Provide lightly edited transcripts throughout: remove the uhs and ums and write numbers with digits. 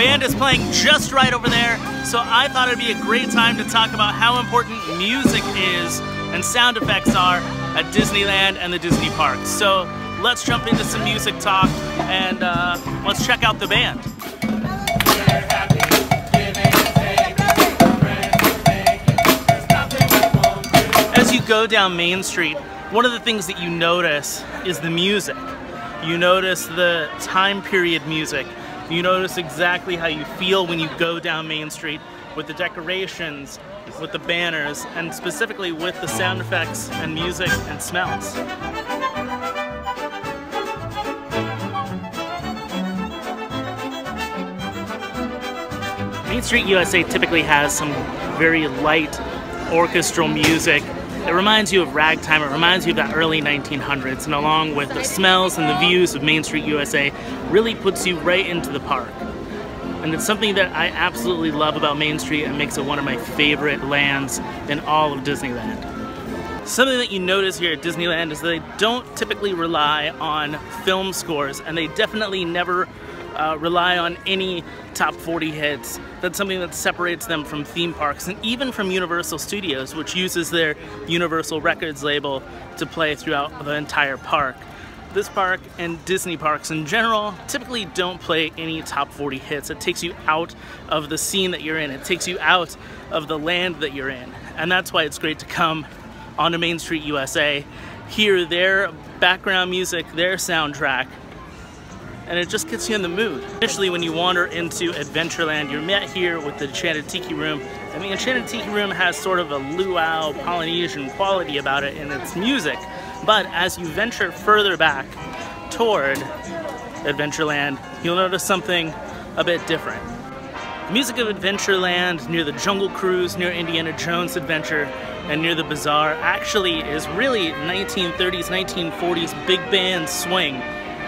band is playing just right over there, so I thought it'd be a great time to talk about how important music is and sound effects are at Disneyland and the Disney parks. So let's jump into some music talk and let's check out the band. As you go down Main Street, one of the things that you notice is the music. You notice the time period music. You notice exactly how you feel when you go down Main Street with the decorations, with the banners, and specifically with the sound effects and music and smells. Main Street USA typically has some very light orchestral music. It reminds you of ragtime, it reminds you of that early 1900s, and along with the smells and the views of Main Street USA, really puts you right into the park. And it's something that I absolutely love about Main Street and makes it one of my favorite lands in all of Disneyland. Something that you notice here at Disneyland is that they don't typically rely on film scores, and they definitely never rely on any top 40 hits. That's something that separates them from theme parks and even from Universal Studios, which uses their Universal Records label to play throughout the entire park. This park and Disney parks in general typically don't play any top 40 hits. It takes you out of the scene that you're in. It takes you out of the land that you're in. And that's why it's great to come onto Main Street USA, hear their background music, their soundtrack, and it just gets you in the mood. Initially, when you wander into Adventureland, you're met here with the Enchanted Tiki Room, and the Enchanted Tiki Room has sort of a luau Polynesian quality about it in its music. But as you venture further back toward Adventureland, you'll notice something a bit different. The music of Adventureland, near the Jungle Cruise, near Indiana Jones Adventure, and near the Bazaar actually is really 1930s, 1940s big band swing.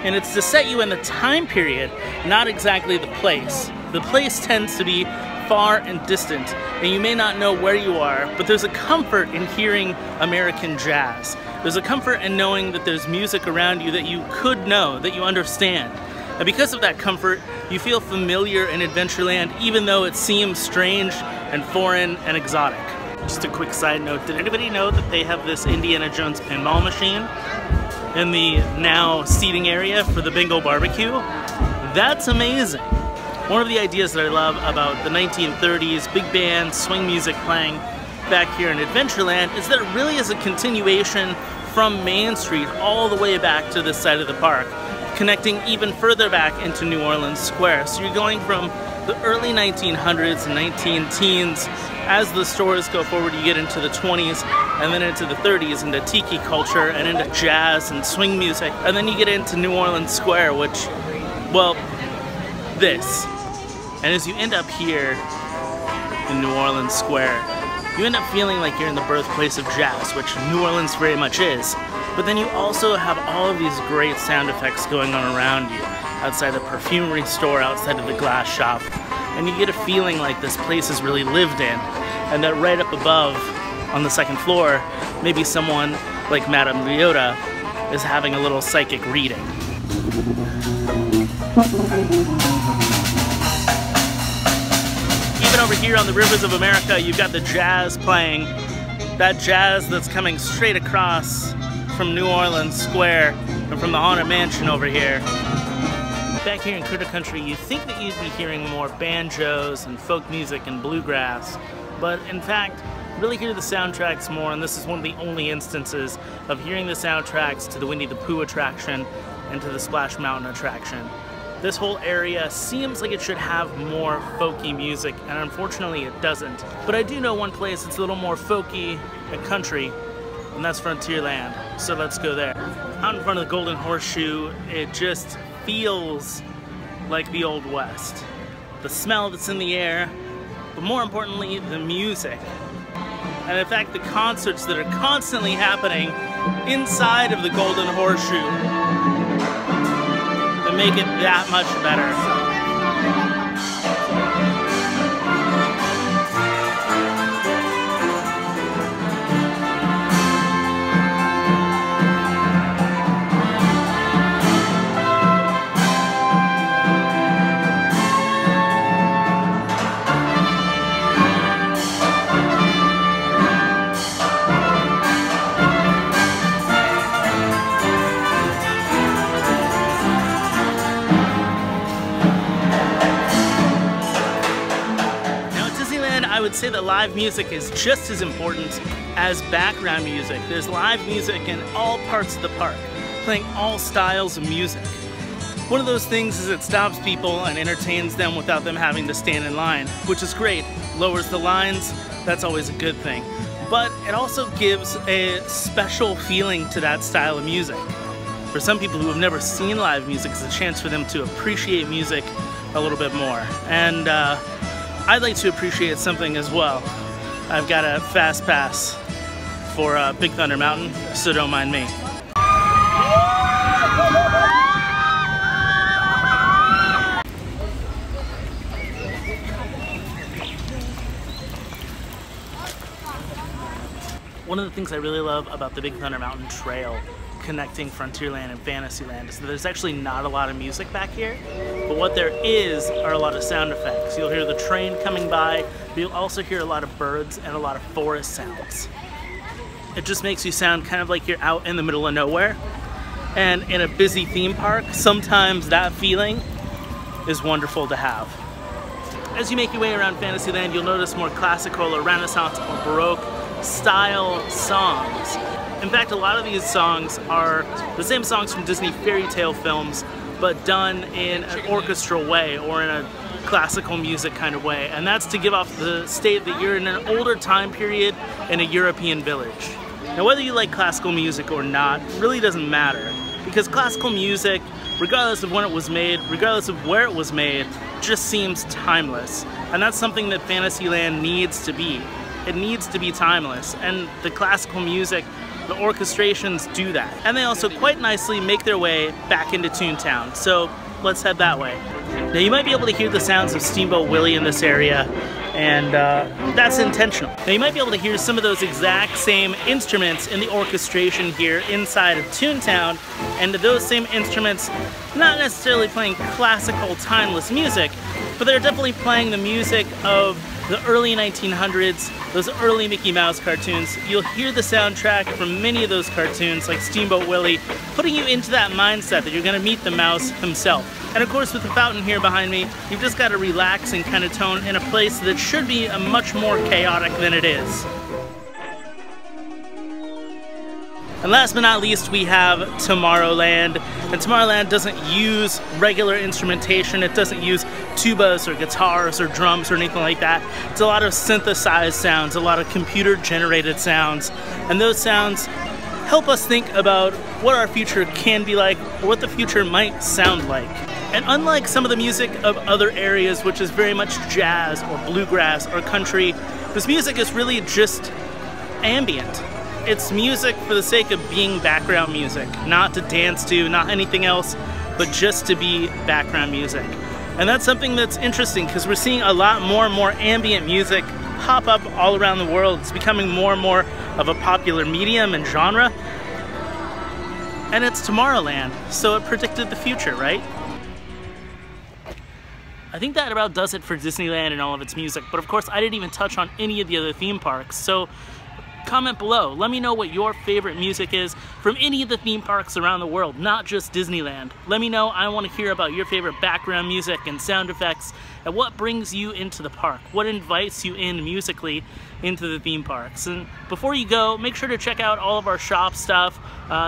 And it's to set you in the time period, not exactly the place. The place tends to be far and distant, and you may not know where you are, but there's a comfort in hearing American jazz. There's a comfort in knowing that there's music around you that you could know, that you understand. And because of that comfort, you feel familiar in Adventureland, even though it seems strange and foreign and exotic. Just a quick side note, did anybody know that they have this Indiana Jones pinball machine in the now seating area for the Bingo Barbecue? That's amazing. One of the ideas that I love about the 1930s big band swing music playing back here in Adventureland is that it really is a continuation from Main Street all the way back to this side of the park, connecting even further back into New Orleans Square. So you're going from the early 1900s and 19-teens. As the stores go forward, you get into the 20s and then into the 30s, into tiki culture and into jazz and swing music. And then you get into New Orleans Square, which, well, this. And as you end up here in New Orleans Square, you end up feeling like you're in the birthplace of jazz, which New Orleans very much is. But then you also have all of these great sound effects going on around you, outside the perfumery store, outside of the glass shop. And you get a feeling like this place is really lived in, and that right up above, on the second floor, maybe someone like Madame Leota is having a little psychic reading. Even over here on the Rivers of America, you've got the jazz playing. That jazz that's coming straight across from New Orleans Square and from the Haunted Mansion over here. Back here in Critter Country, you'd think that you'd be hearing more banjos and folk music and bluegrass, but in fact, really hear the soundtracks more, and this is one of the only instances of hearing the soundtracks to the Winnie the Pooh attraction and to the Splash Mountain attraction. This whole area seems like it should have more folky music, and unfortunately it doesn't. But I do know one place that's a little more folky and country, and that's Frontierland, so let's go there. Out in front of the Golden Horseshoe, it just feels like the Old West. The smell that's in the air, but more importantly, the music. And in fact, the concerts that are constantly happening inside of the Golden Horseshoe that make it that much better. say that live music is just as important as background music. There's live music in all parts of the park, playing all styles of music. One of those things is it stops people and entertains them without them having to stand in line, which is great. Lowers the lines, that's always a good thing. But it also gives a special feeling to that style of music. For some people who have never seen live music, it's a chance for them to appreciate music a little bit more. And I'd like to appreciate something as well. I've got a fast pass for Big Thunder Mountain, so don't mind me. One of the things I really love about the Big Thunder Mountain Trail connecting Frontierland and Fantasyland is that there's actually not a lot of music back here, but what there is are a lot of sound effects. You'll hear the train coming by, but you'll also hear a lot of birds and a lot of forest sounds. It just makes you sound kind of like you're out in the middle of nowhere. And in a busy theme park, sometimes that feeling is wonderful to have. As you make your way around Fantasyland, you'll notice more classical or Renaissance or Baroque style songs. In fact, a lot of these songs are the same songs from Disney fairy tale films, but done in an orchestral way or in a classical music kind of way. And that's to give off the state that you're in an older time period in a European village. Now, whether you like classical music or not really doesn't matter, because classical music, regardless of when it was made, regardless of where it was made, just seems timeless. And that's something that Fantasyland needs to be. It needs to be timeless, and the classical music, the orchestrations do that. And they also quite nicely make their way back into Toontown, so let's head that way. Now, you might be able to hear the sounds of Steamboat Willie in this area, and that's intentional. Now, you might be able to hear some of those exact same instruments in the orchestration here inside of Toontown, and those same instruments not necessarily playing classical, timeless music, but they're definitely playing the music of the early 1900s, those early Mickey Mouse cartoons. You'll hear the soundtrack from many of those cartoons, like Steamboat Willie, putting you into that mindset that you're going to meet the mouse himself. And of course, with the fountain here behind me, you've just got to relax and kind of tone in a place that should be much more chaotic than it is. And last but not least, we have Tomorrowland. And Tomorrowland doesn't use regular instrumentation. It doesn't use tubas or guitars or drums or anything like that. It's a lot of synthesized sounds, a lot of computer-generated sounds. And those sounds help us think about what our future can be like, or what the future might sound like. And unlike some of the music of other areas, which is very much jazz or bluegrass or country, this music is really just ambient. It's music for the sake of being background music, not to dance to, not anything else, but just to be background music. And that's something that's interesting, because we're seeing a lot more and more ambient music pop up all around the world. It's becoming more and more of a popular medium and genre. And it's Tomorrowland, so it predicted the future, right? I think that about does it for Disneyland and all of its music, but of course I didn't even touch on any of the other theme parks, so comment below. Let me know what your favorite music is from any of the theme parks around the world, not just Disneyland. Let me know. I want to hear about your favorite background music and sound effects, and what brings you into the park, what invites you in musically into the theme parks. And before you go, make sure to check out all of our shop stuff.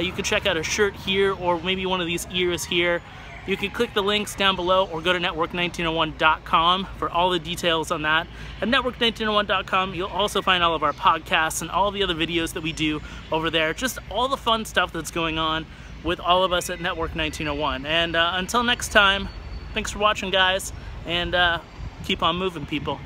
You can check out a shirt here, or maybe one of these ears here. You can click the links down below or go to network1901.com for all the details on that. At network1901.com, you'll also find all of our podcasts and all the other videos that we do over there. Just all the fun stuff that's going on with all of us at Network 1901. And until next time, thanks for watching, guys, and keep on moving, people.